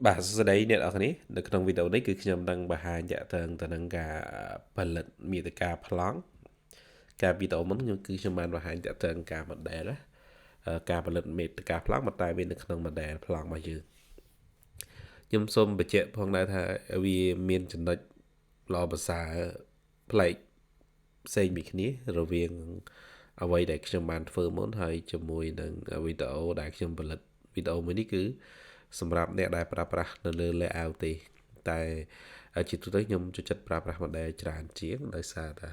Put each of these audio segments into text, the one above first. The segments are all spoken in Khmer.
បាទសួស្តីអ្នកនរគ្នានៅក្នុងវីដេអូនេះគឺខ្ញុំនឹងបង្ហាញតាក់ទងទៅនឹងការផលិតមាតិកាប្លង់ការវីដេអូមុនខ្ញុំបានបង្ហាញតាក់ទងការ model ការផលិតមាតិកាប្លង់តែវានៅក្នុង model ប្លង់របស់យើងខ្ញុំសូមបញ្ជាក់ផងដែរថាវាមានចំណុចល្អប្រសើរប្លែកផ្សេងពីគ្នារវាងអ្វីដែលខ្ញុំបានធ្វើមុនហើយជាមួយនឹងវីដេអូដែលខ្ញុំផលិតវីដេអូមួយនេះគឺសម្រាប់អ្នកដែលប្រើប្រាស់នៅលើ layout ទេតែជាទូទៅខ្ញុំចូលចិត្តប្រើប្រាស់ model ច្រើនជាងដោយសារតែ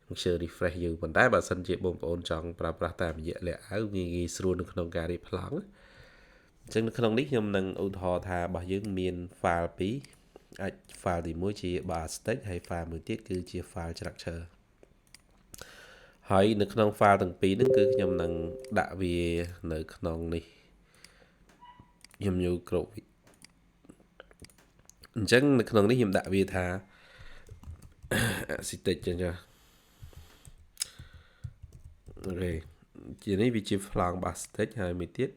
ខ្ញុំជឿ refresh យូរប៉ុន្តែបើសិនជាបងប្អូនចង់ប្រើប្រាស់តាមរយៈ layout ងាយស្រួលនៅក្នុងការរៀបប្លង់អញ្ចឹងនៅក្នុងនេះខ្ញុំនឹងឧទាហរណ៍ថារបស់យើងមាន file ពីរអាច file ទី1ជា bar stick ហើយ file មួយទៀតគឺជា file structure ហើយនៅក្នុង file ទាំងពីរហ្នឹងគឺខ្ញុំនឹងដាក់វានៅក្នុងនេះខ្ញុំយកគ្រប់អញ្ចឹងនៅក្នុងនេះខ្ញុំដាក់វាថា stick ចឹងចាអូខេជានេះវាជា flang bar stick ហើយមួយទៀត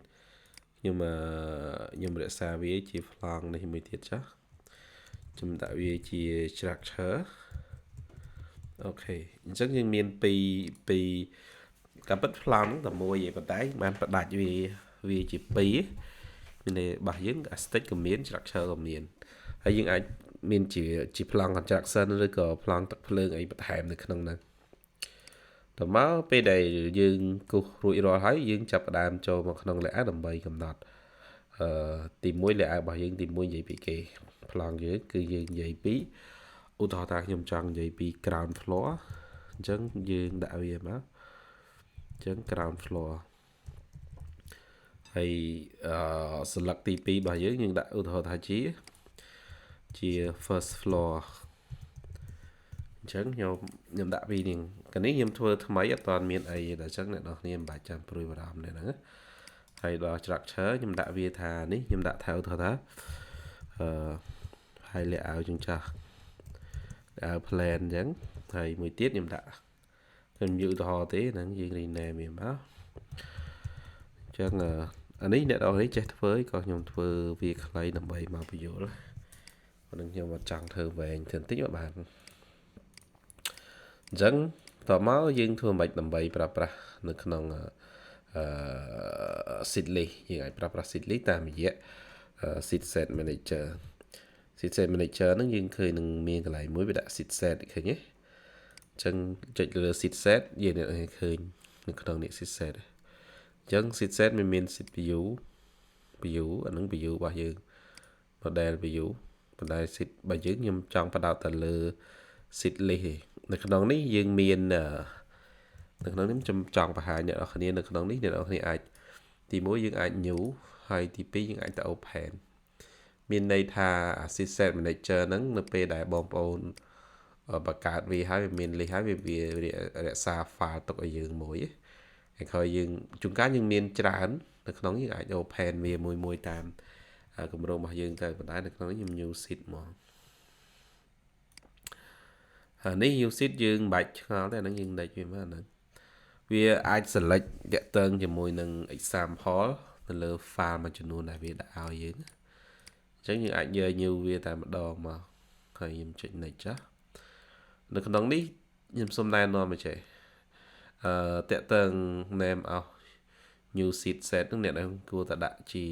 ខ្ញុំរក្សាវាជា flang នេះមួយទៀតចាខ្ញុំដាក់វាជា structure អូខេអញ្ចឹងយើងមានពីរការពិត flang តែមួយឯងប៉ុន្តែបានផ្ដាច់វាជាពីរមានន័យរបស់យើង stick ក៏មាន structure ក៏មានហើយយើងអាចមានជា flang construction ឬក៏ flang ទឹកភ្លើងអីបន្ថែមនៅក្នុងហ្នឹងតើមកពេលដែលយើងគូសរួចរាល់ហើយយើងចាប់ផ្ដើមចូលមកក្នុង layout ដើម្បីកំណត់ទី1 layout របស់យើងទី1និយាយពីគេ flang យើងគឺយើងនិយាយពីឧទាហរណ៍ថាខ្ញុំចង់និយាយពី ground floor អញ្ចឹងយើងដាក់វាមកអញ្ចឹង ground floor ហើយselect ទី2របស់យើងដាក់ឧទាហរណ៍ថាជា first floor អញ្ចឹងខ្ញុំដាក់ពីនេះកាលនេះខ្ញុំធ្វើថ្មីអត់ទាន់មានអីទេអញ្ចឹងអ្នកនរគ្នាមិនបាច់ចាំព្រួយបារម្ភទេហ្នឹងហើយដល់ structure ខ្ញុំដាក់វាថានេះខ្ញុំដាក់ថាឧទាហរណ៍ថាហើយ layout ជាងចាស់ layout plan អញ្ចឹងហើយមួយទៀតខ្ញុំដាក់ខ្ញុំយកឧទាហរណ៍ទេហ្នឹងយើង rename វាមកអញ្ចឹងអានេះអ្នកនរគ្នាចេះធ្វើក៏ខ្ញុំធ្វើវាខ្លីដើម្បីមកបញ្យល់ប៉ុន្តែខ្ញុំអត់ចង់ធ្វើវែងទៅបន្តិចបាទអញ្ចឹងតមកយើងធ្វើមិនដើម្បីប្រើប្រាស់នៅក្នុងseed list យើងអាចប្រើប្រាស់ seed list តាមរយៈ seed set manager seed set manager ហ្នឹងយើងឃើញនឹងមានកន្លែងមួយវាដាក់ seed set ឃើញទេអញ្ចឹងចុចលើ seed set យើងនឹងឃើញនៅក្នុងនេះ seed set អញ្ចឹង seed set មាន seed view អាហ្នឹង view របស់យើង model view ប៉ុន្តែ seed របស់យើងខ្ញុំចង់បដោតទៅលើ seed list ទេនៅក្នុងនេះយើងមាននៅក្នុងនេះខ្ញុំចង់បង្ហាញអ្នកនរគ្នានៅក្នុងនេះអ្នកនរគ្នាអាចទី1យើងអាច new ហើយទី2យើងអាចទៅ open មានន័យថា seed set manager ហ្នឹងនៅពេលដែលបងប្អូនបង្កើតវាហើយវាមាន list ហើយវារក្សា file ទុកឲ្យយើងមួយហើយក្រោយយើងជួនកាលយើងមានច្រើននៅក្នុងយើងអាច open វាមួយតាមគម្រោងរបស់យើងទៅប៉ុន្តែនៅក្នុងនេះខ្ញុំ new seed មកហើយនេះ new seed យើងមិនបាច់ឆ្ងល់ទេអាហ្នឹងយើងដេកវាមកហ្នឹងវាអាច select តាក់ទងជាមួយនឹង example នៅលើ file មួយចំនួនដែលវាដាក់ឲ្យយើងអញ្ចឹងយើងអាចយក new វាតែម្ដងមកហើយខ្ញុំចុច next ចាស់នៅក្នុងនេះខ្ញុំសូមណែនាំមកចេះតាក់ទង name of new seed set ហ្នឹងអ្នកគួរតែដាក់ជា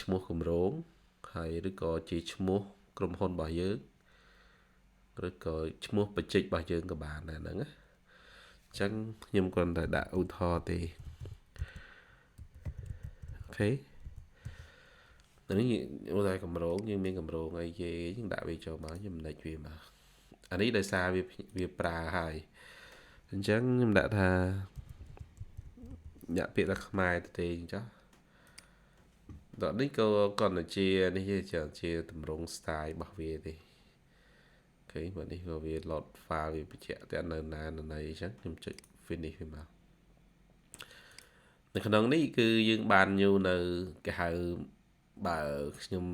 ឈ្មោះគម្រោងហើយឬក៏ជាឈ្មោះក្រុមហ៊ុនរបស់យើងឬក៏ឈ្មោះបច្ចេករបស់យើងក៏បានដែរហ្នឹងណាអញ្ចឹងខ្ញុំគ្រាន់តែដាក់ឧទាហរណ៍ទេអូខេនេះឧទាហរណ៍គម្រោងយើងមានគម្រោងអីគេយើងដាក់វាចូលមកខ្ញុំនិចវាមកអានេះដោយសារវាប្រើហើយអញ្ចឹងខ្ញុំដាក់ថាញាក់ពាក្យថាខ្មែរទៅទេអញ្ចឹងដល់នេះក៏គាត់ទៅជានេះជាតម្រង់ style របស់វាទេអូខេបើនេះក៏វា load file វាបញ្ជាក់តែនៅណានៅណីអញ្ចឹងខ្ញុំចុច finish វាមកនៅក្នុងនេះគឺយើងបានញូវនៅគេហៅបើខ្ញុំ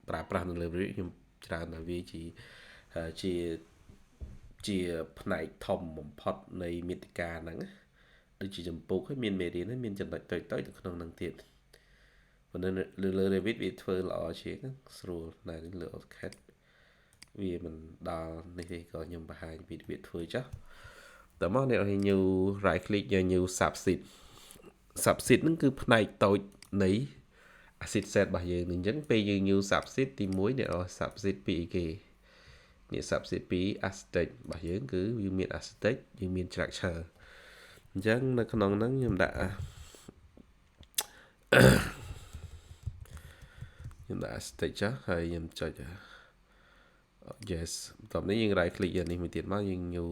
ប្រើប្រាស់នៅលើ Revit ខ្ញុំច្រើនតែវាជាផ្នែកធំបំផុតនៃមាតិកាហ្នឹងដូចជាចម្ពោះហើយមានមេរៀនហើយមានចំណុចតូចៗនៅក្នុងហ្នឹងទៀត ប៉ុន្តែលើ Revit វាធ្វើល្អជាងស្រួលតែលើ AutoCAD វាមិនដល់នេះទេក៏ខ្ញុំបង្ហាញពីរបៀបធ្វើចុះតើមកអ្នកឲ្យ new right click យក new subset ហ្នឹងគឺផ្នែកតូចនៃ asset set របស់យើងអញ្ចឹងពេលយើង new subset ទី1អ្នកឲ្យ subset ពីអីគេនេះ subset ពី aesthetic របស់យើងគឺវាមាន aesthetic យើងមាន structure អញ្ចឹងនៅក្នុងហ្នឹងខ្ញុំដាក់ aesthetic ចុះហើយខ្ញុំចុច yes បន្ទាប់នេះយើង right click យកនេះមួយទៀតមកយើង new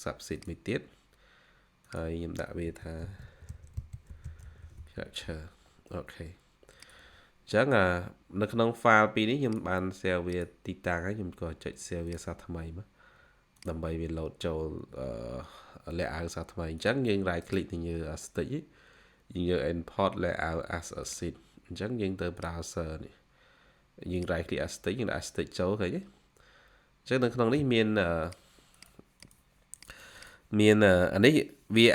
subset មួយទៀតហើយខ្ញុំដាក់វាថា structure អូខេអញ្ចឹងនៅក្នុង file ពីរនេះខ្ញុំបាន save វាទីតាំងហើយខ្ញុំក៏ចុច save វាសារថ្មីមកដើម្បីវា load ចូលlayout សារថ្មីអញ្ចឹងយើង right click ទៅលើ aesthetic យើងយក import layout as a sheet អញ្ចឹងយើងទៅ browser នេះយើង right click aesthetic យើងដាក់ aesthetic ចូលឃើញទេអញ្ចឹងនៅក្នុងនេះមានអានេះវា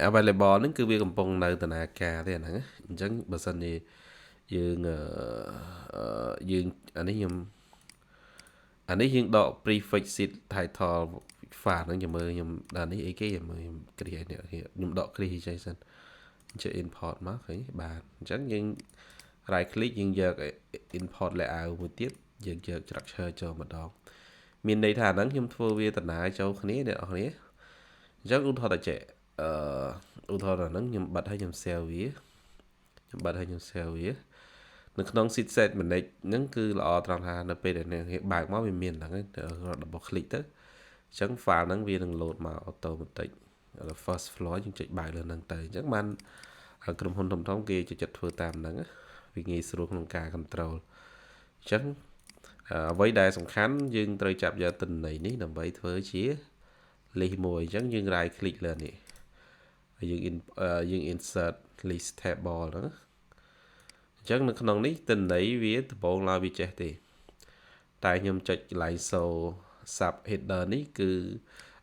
available ហ្នឹងគឺវាកំពុងនៅដំណើរការទេអាហ្នឹងអញ្ចឹងបើសិនជាយើងអានេះយើងដក prefix sheet title file ហ្នឹងចាំមើលខ្ញុំដល់នេះអីគេចាំមើលខ្ញុំ create នេះខ្ញុំដក create ចេះសិនចុច import មកឃើញបាទអញ្ចឹងយើង right click យើងយក import layout មួយទៀតយើងយក structure ចូលម្ដងមានន័យថាហ្នឹងខ្ញុំធ្វើវាដំណើរចូលគ្នាអ្នកនរគ្នាអញ្ចឹងឧទាហរណ៍តែចេះឧទាហរណ៍ហ្នឹងខ្ញុំបិទឲ្យខ្ញុំ save វានៅក្នុង sheet set manage ហ្នឹងគឺល្អត្រង់ថានៅពេលដែលអ្នកបើកមកវាមានហ្នឹង double click ទៅអញ្ចឹង file ហ្នឹងវានឹង load មក automatic first floor យើងចុចបើកលើហ្នឹងទៅអញ្ចឹងបានក្រុមហ៊ុនធំៗគេចិត្តធ្វើតាមហ្នឹងវាងាយស្រួលក្នុងការ control អញ្ចឹងអ្វីដែលសំខាន់យើងត្រូវចាប់យកទិន្នន័យនេះដើម្បីធ្វើជា list មួយអញ្ចឹងយើង right click លើនេះហើយយើង insert list table ហ្នឹងអញ្ចឹងនៅក្នុងនេះទិន្នន័យវាដំបូងឡើយវាចេះទេតែខ្ញុំចុចកន្លែង show sub header នេះគឺ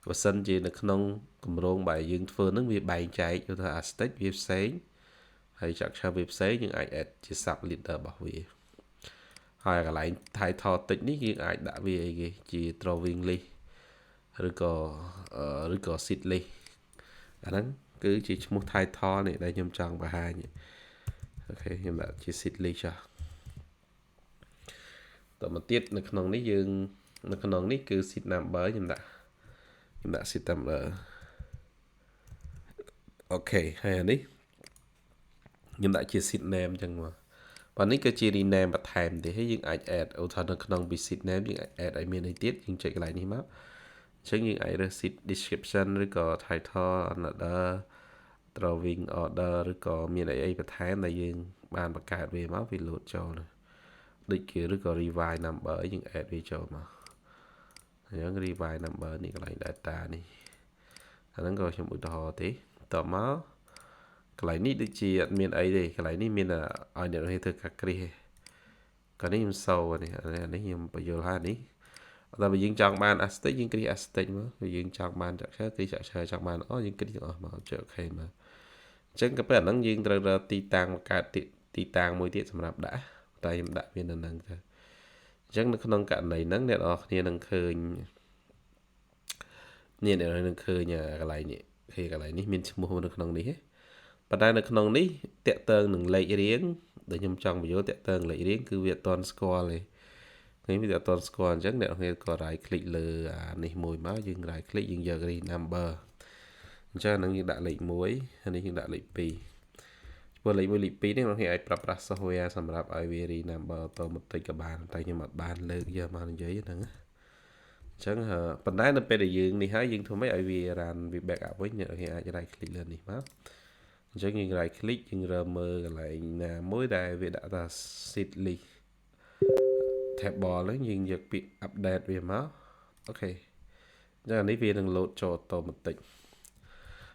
បើសិនជានៅក្នុងគម្រោងបែបយើងធ្វើហ្នឹងវាបែងចែកទៅថា aesthetic វាផ្សេងហើយ structure វាផ្សេងយើងអាច add ជា sub leader របស់វាហើយកន្លែង title text នេះយើងអាចដាក់វាអីគេជា drawing list ឬក៏ sheet list អាហ្នឹងគឺជាឈ្មោះ title នេះដែលខ្ញុំចង់បង្ហាញអូខេខ្ញុំដាក់ជា sheet list ចុះតមកទៀតនៅក្នុងនេះគឺ sheet number ខ្ញុំដាក់ sheet number អូខេហើយអានេះខ្ញុំដាក់ជា sheet name អញ្ចឹងមកបាទនេះគឺជា rename បន្ថែមទេហើយយើងអាច add ឧទាហរណ៍នៅក្នុង sheet name យើងអាច add ឲ្យមានអីទៀតយើងចុចកន្លែងនេះមកអញ្ចឹងយើងអាចរើស sheet description ឬក៏ title another drawing order ឬក៏មានអីបន្ថែមដែលយើងបានបង្កើតវាមកវា load ចូលដូចជាឬក៏ revise number យើង add វាចូលមកអញ្ចឹង revise number នេះកន្លែង data នេះអាហ្នឹងក៏ខ្ញុំឧទាហរណ៍ទេតមកកន្លែងនេះដូចជាអត់មានអីទេកន្លែងនេះមានឲ្យអ្នកនេះធ្វើការគ្រីសកន្លែងនេះខ្ញុំសូនេះខ្ញុំបញ្យល់ហើយនេះដល់បើយើងចង់បាន aesthetic យើងគ្រីស aesthetic មកបើយើងចង់បាន structure គ្រីស structure ចង់បានយើងគ្រីសទាំងអស់មកចុច OK មកអញ្ចឹងក៏ពេលអាហ្នឹងយើងត្រូវរកទីតាំងបង្កើតទីតាំងមួយទៀតសម្រាប់ដាក់តែខ្ញុំដាក់វានៅហ្នឹងទៅអញ្ចឹងនៅក្នុងករណីហ្នឹងអ្នកនរគ្នានឹងឃើញកន្លែងនេះគឺកន្លែងនេះមានឈ្មោះនៅក្នុងនេះទេប៉ុន្តែនៅក្នុងនេះតាក់ទងនឹងលេខរៀងដែលខ្ញុំចង់បញ្យល់តាក់ទងលេខរៀងគឺវាអត់ទាន់ស្គាល់ទេឃើញវាអត់ទាន់ស្គាល់អញ្ចឹងអ្នកនរគ្នាក៏ right click លើអានេះមួយមកយើង right click យើងយក number អញ្ចឹងហ្នឹងយើងដាក់លេខ1ហើយនេះយើងដាក់លេខ2ព្រោះលេខ1លេខ2នេះమనంអាចប្រើប្រាស់ software សម្រាប់ឲ្យវា renumber automatic ក៏បានតែខ្ញុំអត់បានលើកយកមកនិយាយហ្នឹងអញ្ចឹងប៉ុន្តែនៅពេលដែលយើងនេះហើយយើងធ្វើម៉េចឲ្យវា run វា backup វិញអ្នកគេអាច right click លើនេះមកអញ្ចឹងយើង right click យើងរើមើលកន្លែងណាមួយដែលវាដាក់ថា sheet list table ហ្នឹងយើងយកពាក្យ update វាមកអូខេអញ្ចឹងអានេះវានឹង load ចូល automatic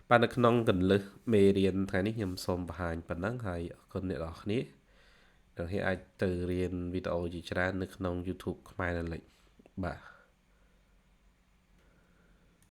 បាទនៅក្នុងកន្លឹះមេរៀនថ្ងៃនេះខ្ញុំសូមបង្ហាញប៉ុណ្ណឹងហើយអរគុណអ្នកនរគ្នាដែលអាចទៅរៀនវីដេអូជាច្រើននៅក្នុង YouTube ខ្មែរ Knowledge បាទ